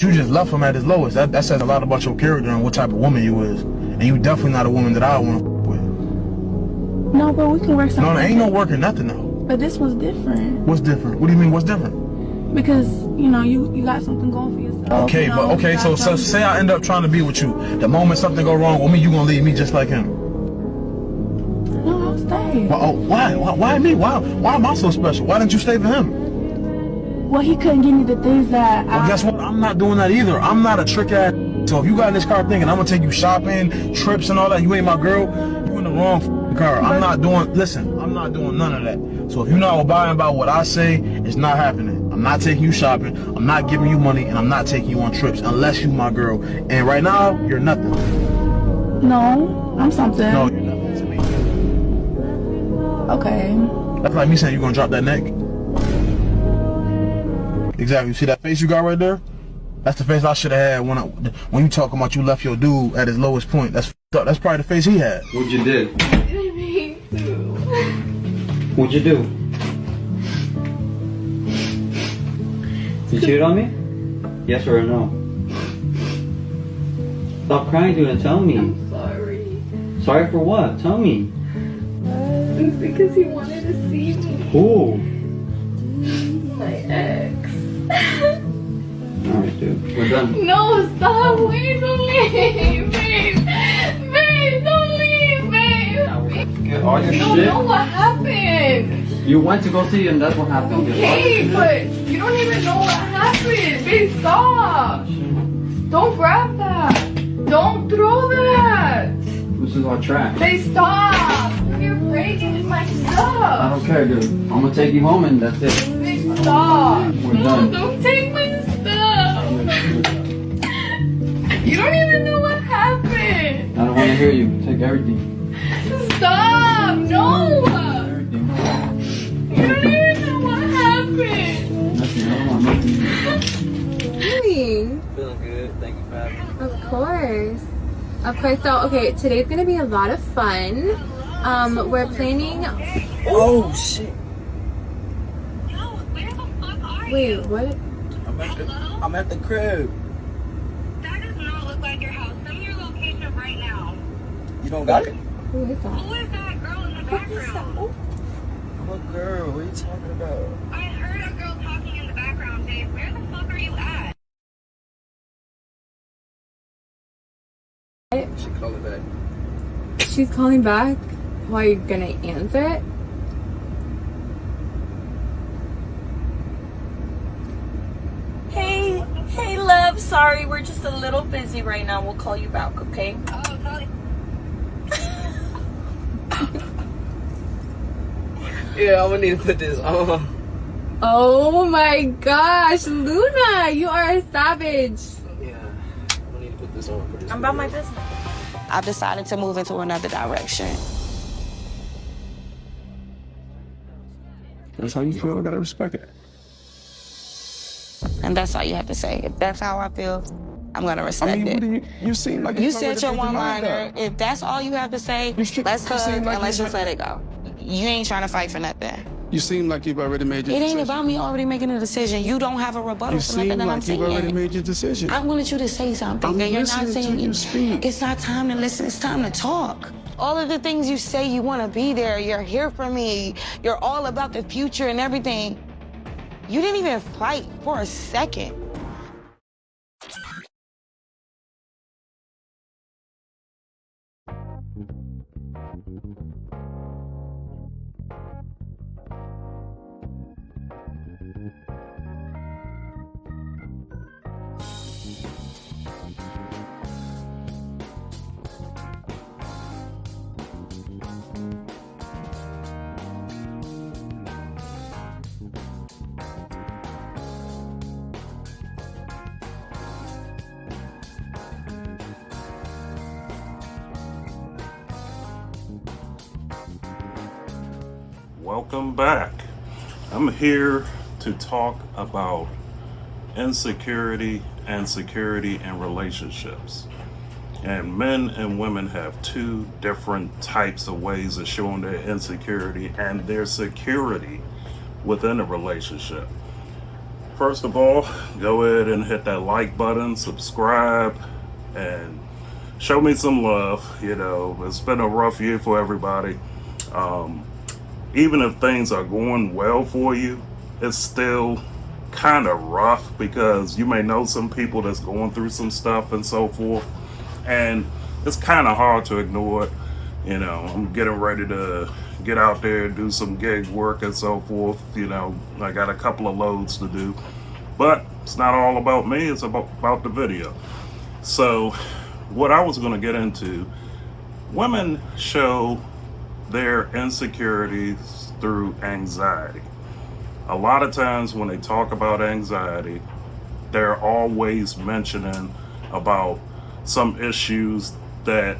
You just left him at his lowest. That says a lot about your character and what type of woman you is. And you definitely not a woman that I want to with. No, but we can work something. No, there ain't no work or nothing though. But this was different. What's different? What do you mean, what's different? Because, you know, you got something going for yourself. Okay, you know, but okay, so say I end up trying to be with you. The moment something go wrong with me, you gonna leave me just like him. No, I'll stay. Well, why me? Why am I so special? Why didn't you stay for him? Well, he couldn't give me the things that Well, guess what? I'm not doing that either. I'm not a trick ass. So if you got in this car thinking I'm gonna take you shopping, trips and all that, you ain't my girl, you in the wrong car. I'm not doing none of that. So if you're not abiding by what I say, it's not happening. I'm not taking you shopping, I'm not giving you money, and I'm not taking you on trips unless you my girl. And right now, you're nothing. No, I'm something. No, you're nothing to me. Okay. That's like me saying you're gonna drop that neck. Exactly. You see that face you got right there? That's the face I should have had when you talking about you left your dude at his lowest point. That's probably the face he had. What'd you do? I didn't mean to. What'd you do? You cheated on me? Yes or no? Stop crying, dude, and tell me. I'm sorry. Sorry for what? Tell me. It's because he wanted to see me. Who? My ex. Alright, dude. We're done. No, stop. Wait, don't leave. Babe. Babe, don't leave, babe. Get all your You don't shit. know what happened. You went to go see and that's what happened. Get all your Okay, shit. but you don't even know what happened. Babe, stop. Don't grab that. Don't throw that. This is our track. Babe, stop. You're breaking my I stuff. don't care, dude. I'm gonna take you home and that's it. Babe, stop. We're No, done. don't take my stuff. You don't even know what happened. I don't want to hear you. Take everything. Stop. No. Everything. You don't even know what happened. Nothing. I don't want nothing. Feeling good. Thank you for having me. Of course. So, okay, today's gonna be a lot of fun. We're planning. Oh shit! Yo, where the fuck are you? Wait, what? I'm at the crib. That does not look like your house. Send me your location right now. You don't got it? Who is that? Who is that girl in the background? What girl? What are you talking about? I heard a girl talking in the background, Dave. Where the fuck are you at? She call it back. She's calling back. Why are you gonna answer it? Hey love, sorry, we're just a little busy right now. We'll call you back, okay? Oh, totally. Yeah, I'm gonna need to put this on. Oh my gosh, Luna, you are a savage. Yeah, I'm gonna need to put this on for this. I'm about my business. I've decided to move into another direction. That's how you feel, I gotta respect it. And that's all you have to say. If that's how I feel, I'm gonna respect I mean, it. what do you seem like You said your one-liner. If that's all you have to say, let's hug seem like and let's you- just let it go. You ain't trying to fight for nothing. You seem like you've already made your It decision. ain't about me already making a decision. You don't have a rebuttal You for nothing seem that I'm like you've already saying. made your decision. I wanted you to say something I'm that you're not listening to saying. you speak. It's not time to listen. It's time to talk. All of the things you say, you want to be there. You're here for me. You're all about the future and everything. You didn't even fight for a second. Welcome back. I'm here to talk about insecurity and security in relationships. And men and women have two different types of ways of showing their insecurity and their security within a relationship. first of all, go ahead and hit that like button, subscribe, and show me some love. You know, it's been a rough year for everybody. Even if things are going well for you, it's still kind of rough because you may know some people that's going through some stuff and so forth, and it's kind of hard to ignore it. You know, I'm getting ready to get out there and do some gig work and so forth. You know, I got a couple of loads to do, but it's not all about me, it's about the video. So what I was going to get into, women show their insecurities through anxiety. A lot of times when they talk about anxiety, they're always mentioning about some issues that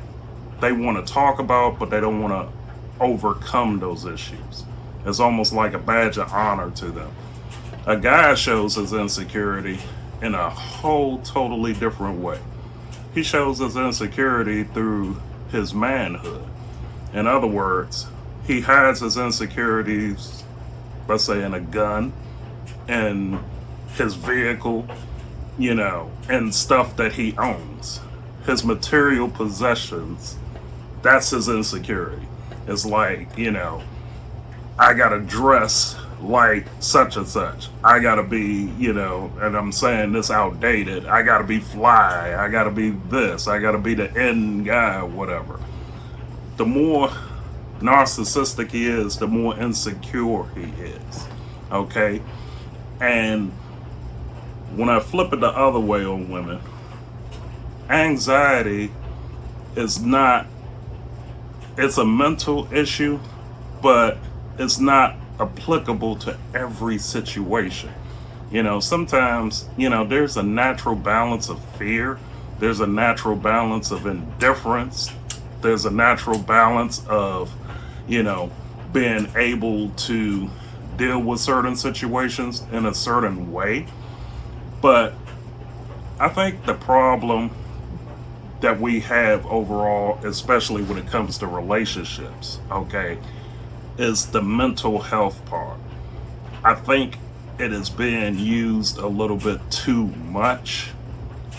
they want to talk about, but they don't want to overcome those issues. It's almost like a badge of honor to them. A guy shows his insecurity in a whole totally different way. He shows his insecurity through his manhood. In other words, he hides his insecurities, let's say, in a gun, in his vehicle, you know, and stuff that he owns. His material possessions, that's his insecurity. It's like, you know, I gotta dress like such and such. I gotta be, you know, and I'm saying this outdated, I gotta be fly, I gotta be this, I gotta be the end guy, whatever. The more narcissistic he is, the more insecure he is. Okay? And when I flip it the other way on women, anxiety is not, it's a mental issue, but it's not applicable to every situation. You know, sometimes, you know, there's a natural balance of fear, there's a natural balance of indifference, there's a natural balance of, you know, being able to deal with certain situations in a certain way. But I think the problem that we have overall, especially when it comes to relationships, okay, is the mental health part. I think it is being used a little bit too much,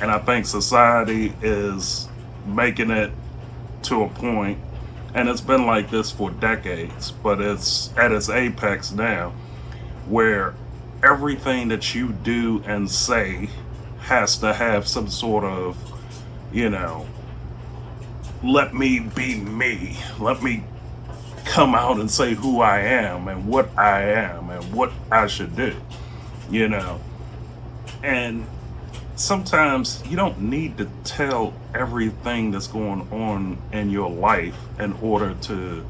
and I think society is making it to a point, and it's been like this for decades, but it's at its apex now, where everything that you do and say has to have some sort of, you know, let me be me, let me come out and say who I am and what I am and what I should do, you know. And sometimes you don't need to tell everything that's going on in your life in order to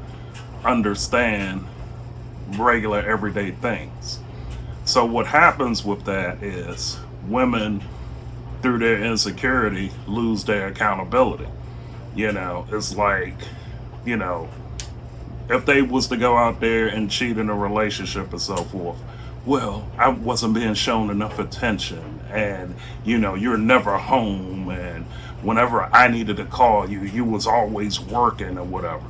understand regular everyday things. So what happens with that is women, through their insecurity, lose their accountability. You know, it's like, you know, if they was to go out there and cheat in a relationship and so forth, well, I wasn't being shown enough attention, and, you know, you're never home, and whenever I needed to call you, you was always working or whatever.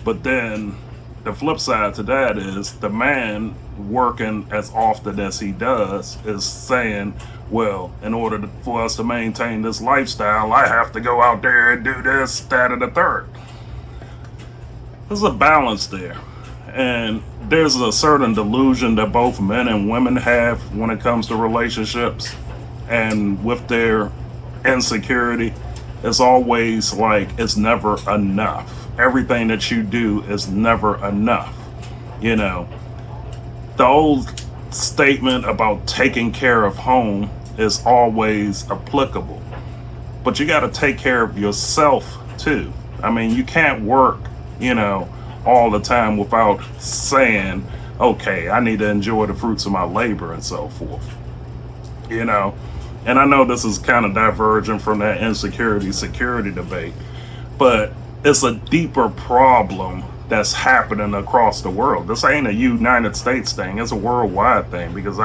But then the flip side to that is the man working as often as he does is saying, well, in order for us to maintain this lifestyle, I have to go out there and do this, that, and the third. There's a balance there. And there's a certain delusion that both men and women have when it comes to relationships. And with their insecurity, it's always like it's never enough. Everything that you do is never enough. You know, the old statement about taking care of home is always applicable. But you got to take care of yourself too. I mean, you can't work, you know, all the time without saying, okay, I need to enjoy the fruits of my labor and so forth. You know, and I know this is kind of divergent from that insecurity security debate, but it's a deeper problem that's happening across the world. This ain't a United States thing, it's a worldwide thing, because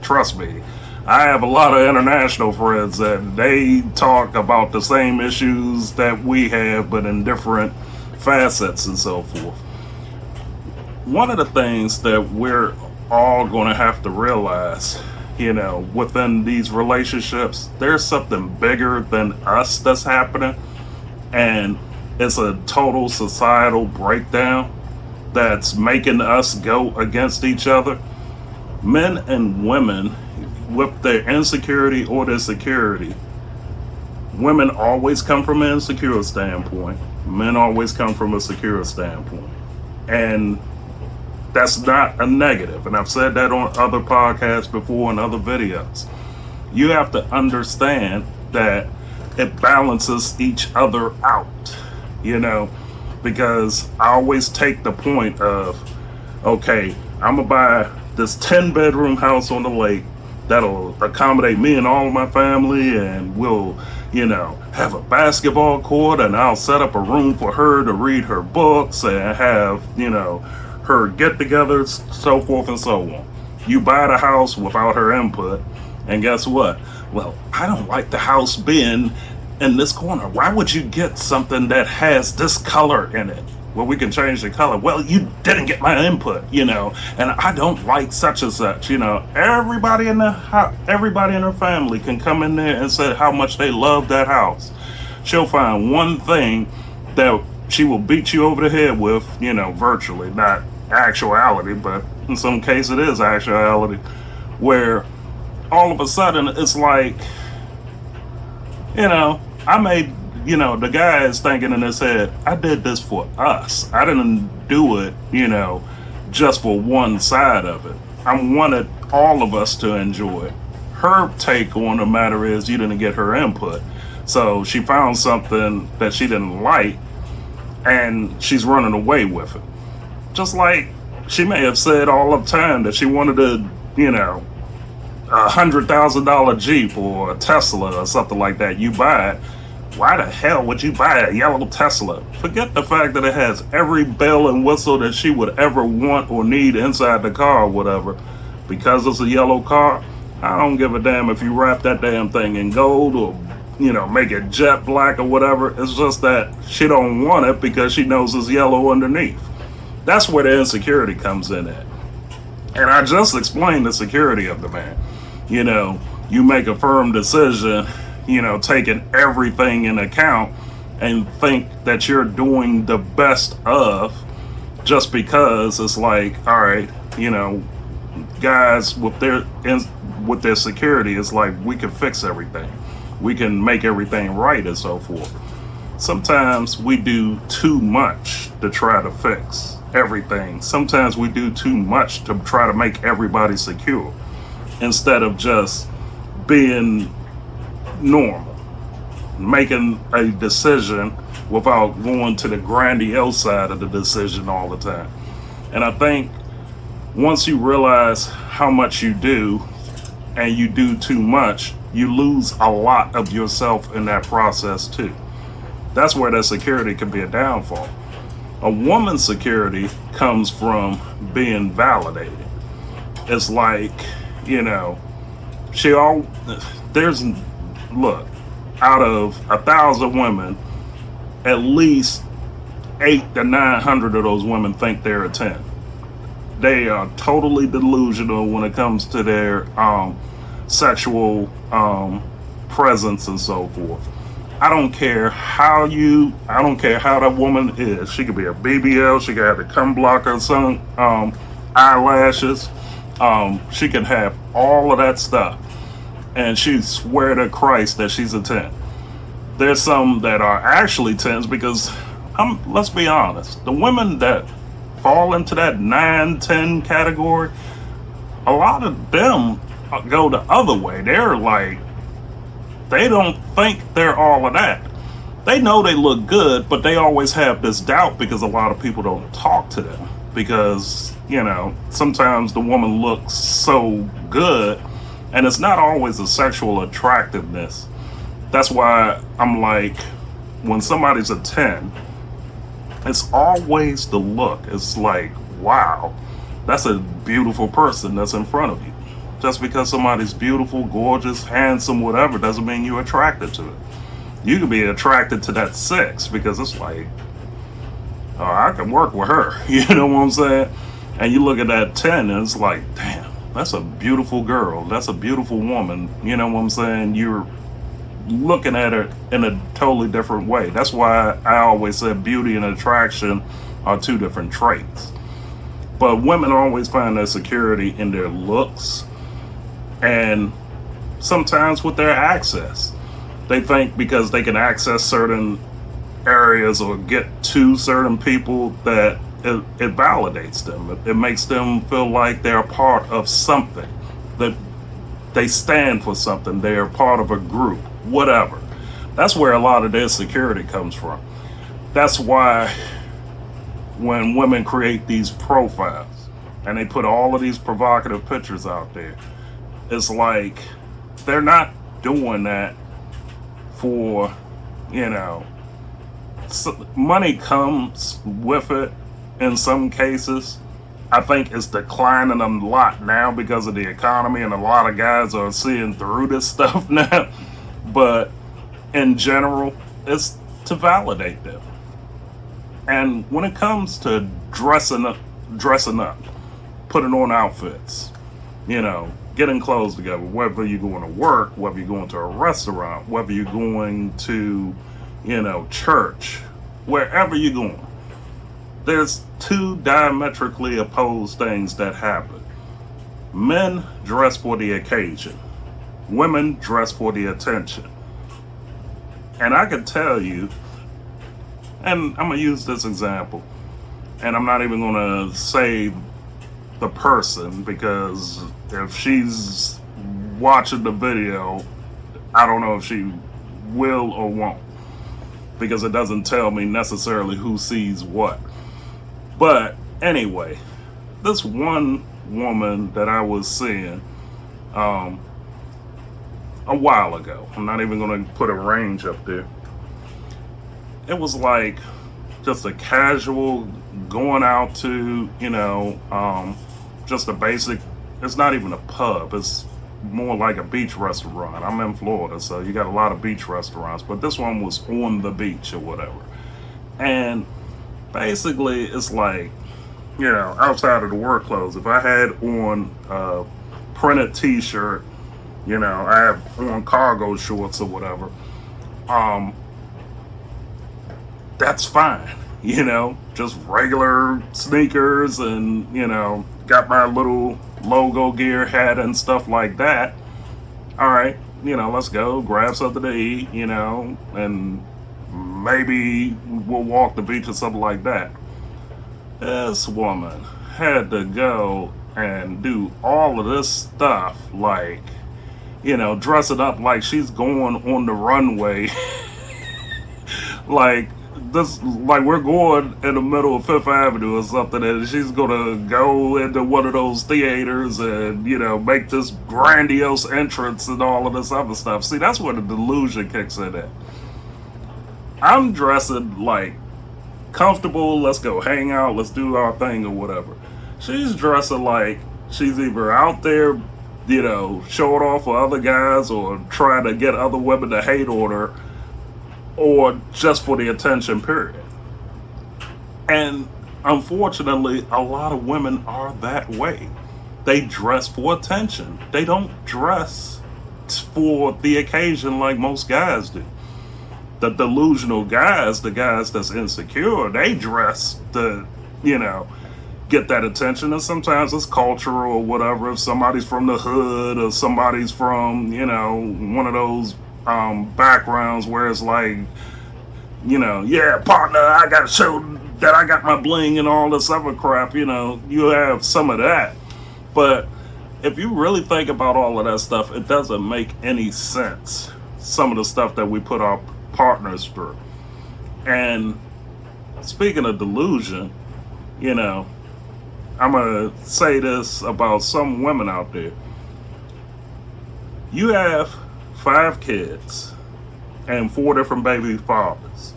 trust me, I have a lot of international friends that they talk about the same issues that we have, but in different facets and so forth. One of the things that we're all going to have to realize you know, within these relationships, there's something bigger than us that's happening, and it's a total societal breakdown that's making us go against each other. Men and women, with their insecurity or their security, women always come from an insecure standpoint. Men always come from a secure standpoint. And that's not a negative. And I've said that on other podcasts before and other videos. You have to understand that it balances each other out, you know, because I always take the point of, okay, I'm gonna buy this 10-bedroom house on the lake that'll accommodate me and all of my family, and we'll, you know, have a basketball court, and I'll set up a room for her to read her books and have, you know, her get-togethers, so forth and so on. You buy the house without her input, and guess what? Well, I don't like the house being in this corner. Why would you get something that has this color in it? Well, we can change the color. Well, you didn't get my input, you know, and I don't like such and such, you know. Everybody in her family can come in there and say how much they love that house. She'll find one thing that she will beat you over the head with, you know, virtually, not actuality, but in some case it is actuality, where all of a sudden it's like, you know, I made, you know, the guy is thinking in his head, I did this for us. I didn't do it, you know, just for one side of it. I wanted all of us to enjoy it. Her take on the matter is you didn't get her input. So she found something that she didn't like, and she's running away with it. Just like she may have said all the time that she wanted a, you know, $100,000 Jeep or a Tesla or something like that. You buy it. Why the hell would you buy a yellow Tesla? Forget the fact that it has every bell and whistle that she would ever want or need inside the car or whatever. Because it's a yellow car, I don't give a damn if you wrap that damn thing in gold or, you know, make it jet black or whatever. It's just that she don't want it because she knows it's yellow underneath. That's where the insecurity comes in at. And I just explained the security of the man. You know, you make a firm decision, you know, taking everything in account and think that you're doing the best of, just because it's like, all right, you know, guys with their security, it's like we can fix everything. We can make everything right and so forth. Sometimes we do too much to try to fix everything. Sometimes we do too much to try to make everybody secure, instead of just being normal, making a decision without going to the grandiose side of the decision all the time. And I think once you realize how much you do, and you do too much, you lose a lot of yourself in that process too. That's where that security can be a downfall. A woman's security comes from being validated. It's like, you know, look, out of 1,000 women, at least 800 to 900 of those women think they're a 10. They are totally delusional when it comes to their sexual presence and so forth. I don't care how that woman is. She could be a BBL, she could have the cum blocker, some eyelashes. She can have all of that stuff, and she swear to Christ that she's a 10. There's some that are actually 10s, because let's be honest, the women that fall into that 9-10 category, a lot of them go the other way. They're like, they don't think they're all of that. They know they look good, but they always have this doubt because a lot of people don't talk to them, because, you know, sometimes the woman looks so good, and it's not always a sexual attractiveness. That's why I'm like, when somebody's a 10, it's always the look. It's like, wow, that's a beautiful person that's in front of you. Just because somebody's beautiful, gorgeous, handsome, whatever, doesn't mean you're attracted to it. You could be attracted to that 6 because it's like, oh, I can work with her. You know what I'm saying? And you look at that 10 and it's like, damn, that's a beautiful girl. That's a beautiful woman. You know what I'm saying? You're looking at her in a totally different way. That's why I always said beauty and attraction are two different traits. But women always find their security in their looks and sometimes with their access. They think because they can access certain areas or get to certain people that it validates them. It makes them feel like they're a part of something, that they stand for something, they're part of a group, whatever. That's where a lot of their security comes from. That's why when women create these profiles and they put all of these provocative pictures out there, it's like they're not doing that for, you know, money comes with it in some cases. I think it's declining a lot now because of the economy, and a lot of guys are seeing through this stuff now. But in general, it's to validate them. And when it comes to dressing up, putting on outfits, you know, getting clothes together, whether you're going to work, whether you're going to a restaurant, whether you're going to, you know, church, wherever you're going, there's two diametrically opposed things that happen. Men dress for the occasion. Women dress for the attention. And I can tell you, and I'm going to use this example, and I'm not even going to say the person, because if she's watching the video, I don't know if she will or won't, because it doesn't tell me necessarily who sees what. But anyway, this one woman that I was seeing a while ago, I'm not even going to put a range up there. It was like just a casual going out to, you know, just a basic, it's not even a pub, it's more like a beach restaurant. I'm in Florida, so you got a lot of beach restaurants, but this one was on the beach or whatever. And basically, it's like, you know, outside of the work clothes, if I had on a printed t-shirt, you know, I have on cargo shorts or whatever, that's fine, you know, just regular sneakers and, you know, got my little logo gear hat and stuff like that. All right, you know, let's go grab something to eat, you know, and maybe we'll walk the beach or something like that. This woman had to go and do all of this stuff, like, you know, dressing up like she's going on the runway. Like this, like we're going in the middle of Fifth Avenue or something, and she's gonna go into one of those theaters and, you know, make this grandiose entrance and all of this other stuff. See, that's where the delusion kicks in at. I'm dressing like comfortable, let's go hang out, let's do our thing or whatever. She's dressing like she's either out there, you know, showing off for other guys or trying to get other women to hate on her, or just for the attention, period. And unfortunately, a lot of women are that way. They dress for attention. They don't dress for the occasion like most guys do. The delusional guys, the guys that's insecure, they dress to, you know, get that attention. And sometimes it's cultural or whatever. If somebody's from the hood or somebody's from, you know, one of those backgrounds where it's like, you know, yeah, partner, I gotta show that I got my bling and all this other crap, you know, you have some of that. But if you really think about all of that stuff, it doesn't make any sense, some of the stuff that we put our partners through. And speaking of delusion, you know, I'm gonna say this about some women out there. You have 5 kids and 4 different baby fathers.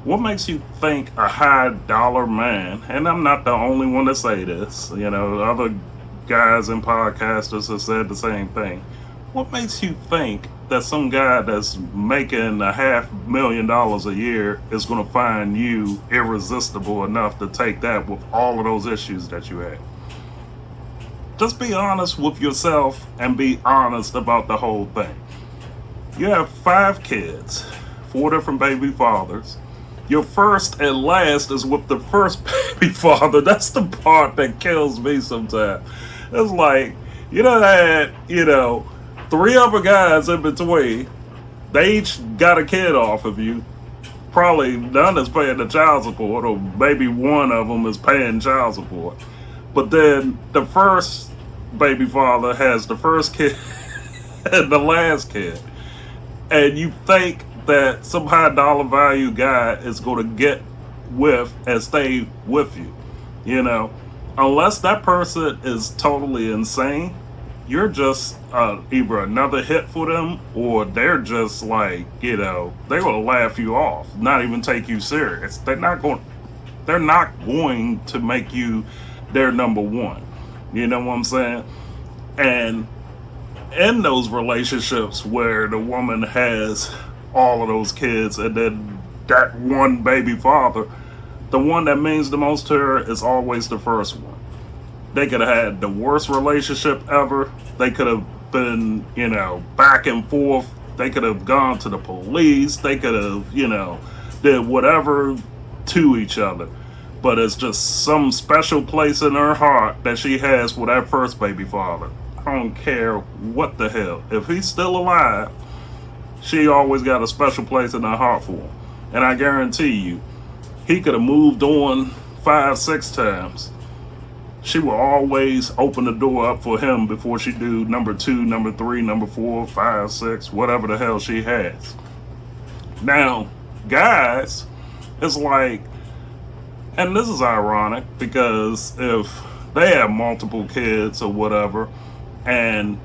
What makes you think a high dollar man, and I'm not the only one to say this, you know, other guys and podcasters have said the same thing. What makes you think that some guy that's making $500,000 a year is going to find you irresistible enough to take that with all of those issues that you have? Just be honest with yourself and be honest about the whole thing. You have 5 kids, 4 different baby fathers. Your first and last is with the first baby father. That's the part that kills me sometimes. It's like, you done had, 3 other guys in between. They each got a kid off of you. Probably none is paying the child support, or maybe one of them is paying child support. But then the first baby father has the first kid and the last kid. And you think that some high dollar value guy is going to get with and stay with you, unless that person is totally insane. You're just either another hit for them, or they're just like, they're going to laugh you off, not even take you serious. They're not going to make you their number one. You know what I'm saying? And in those relationships where the woman has all of those kids and then that one baby father, the one that means the most to her is always the first one. They could have had the worst relationship ever. They could have been, back and forth. They could have gone to the police. They could have, did whatever to each other. But it's just some special place in her heart that she has for that first baby father. I don't care what the hell. If he's still alive, she always got a special place in her heart for him. And I guarantee you, he could have moved on 5, 6 times. She will always open the door up for him before she do number 2, number 3, number 4, 5, 6, whatever the hell she has. Now, guys, it's like, and this is ironic because if they have multiple kids or whatever, and,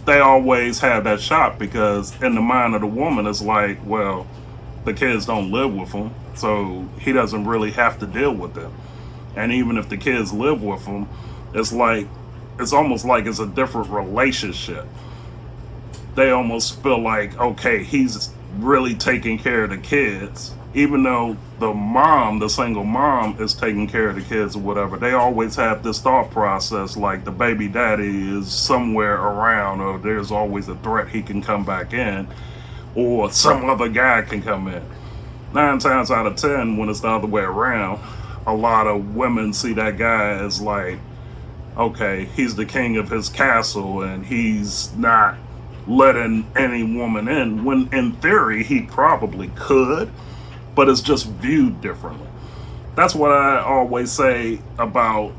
they always have that shot, because in the mind of the woman, it's like, well, the kids don't live with him, so he doesn't really have to deal with them. And even if the kids live with him, it's almost like it's a different relationship. They almost feel like, okay, he's really taking care of the kids, even though the single mom is taking care of the kids or whatever. They always have this thought process like the baby daddy is somewhere around, or there's always a threat he can come back in, or some other guy can come in. 9 times out of 10, when it's the other way around, a lot of women see that guy as like, okay, he's the king of his castle and he's not letting any woman in, when in theory he probably could, but it's just viewed differently. That's what I always say about,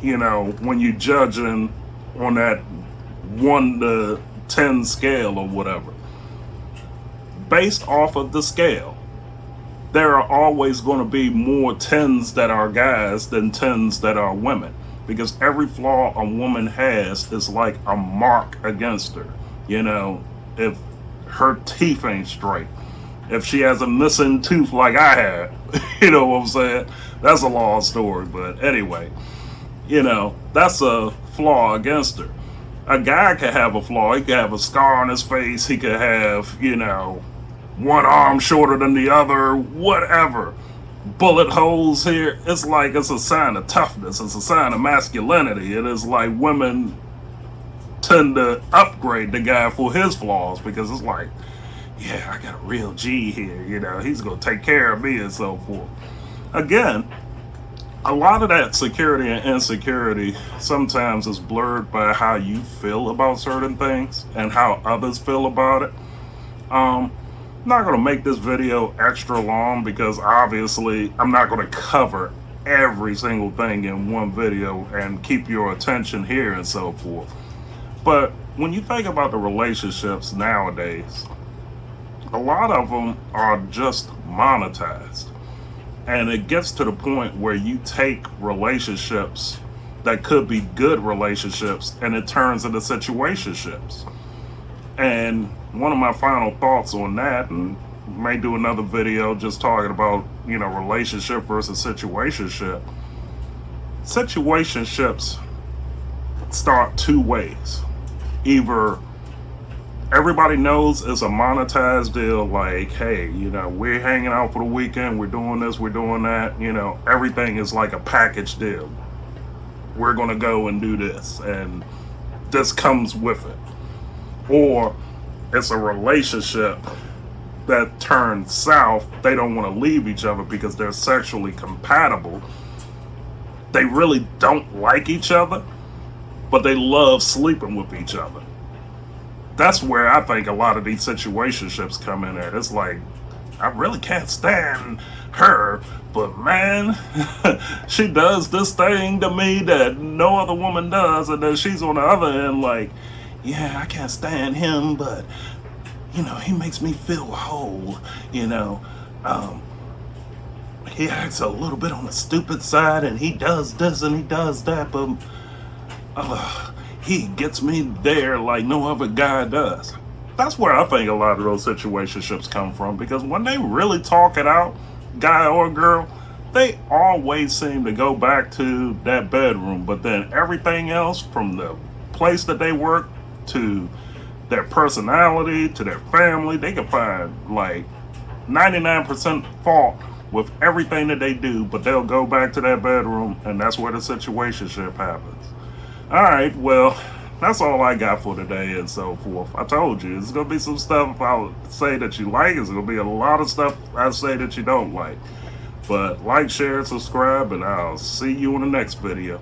when you're judging on that 1 to 10 scale or whatever. Based off of the scale, there are always going to be more 10s that are guys than 10s that are women, because every flaw a woman has is like a mark against her. If her teeth ain't straight, if she has a missing tooth like I had, you know what I'm saying? That's a long story, but anyway, that's a flaw against her. A guy could have a flaw. He could have a scar on his face. He could have, one arm shorter than the other, whatever. Bullet holes here. It's like it's a sign of toughness. It's a sign of masculinity. It is like women tend to upgrade the guy for his flaws, because it's like, yeah, I got a real G here, he's going to take care of me and so forth. Again, a lot of that security and insecurity sometimes is blurred by how you feel about certain things and how others feel about it. I'm not going to make this video extra long, because obviously I'm not going to cover every single thing in one video and keep your attention here and so forth. But when you think about the relationships nowadays, a lot of them are just monetized. And it gets to the point where you take relationships that could be good relationships and it turns into situationships. And one of my final thoughts on that, and may do another video just talking about, relationship versus situationship. Situationships start 2 ways. Either everybody knows it's a monetized deal, like, hey, we're hanging out for the weekend, we're doing this, we're doing that, everything is like a package deal. we're gonna go and do this, and this comes with it. Or it's a relationship that turns south. They don't want to leave each other because they're sexually compatible. They really don't like each other, but they love sleeping with each other. That's where I think a lot of these situationships come in at. It's like, I really can't stand her, but man, she does this thing to me that no other woman does, and then she's on the other end like, yeah, I can't stand him, but you know, he makes me feel whole, you know. He acts a little bit on the stupid side, and he does this and he does that, but he gets me there like no other guy does. That's where I think a lot of those situationships come from, because when they really talk it out, guy or girl, they always seem to go back to that bedroom, but then everything else, from the place that they work to their personality to their family, they can find like 99% fault with everything that they do, but they'll go back to that bedroom, and that's where the situationship happens. All right, well, that's all I got for today and so forth. I told you, it's going to be some stuff I'll say that you like. It's going to be a lot of stuff I say that you don't like. But like, share, and subscribe, and I'll see you in the next video.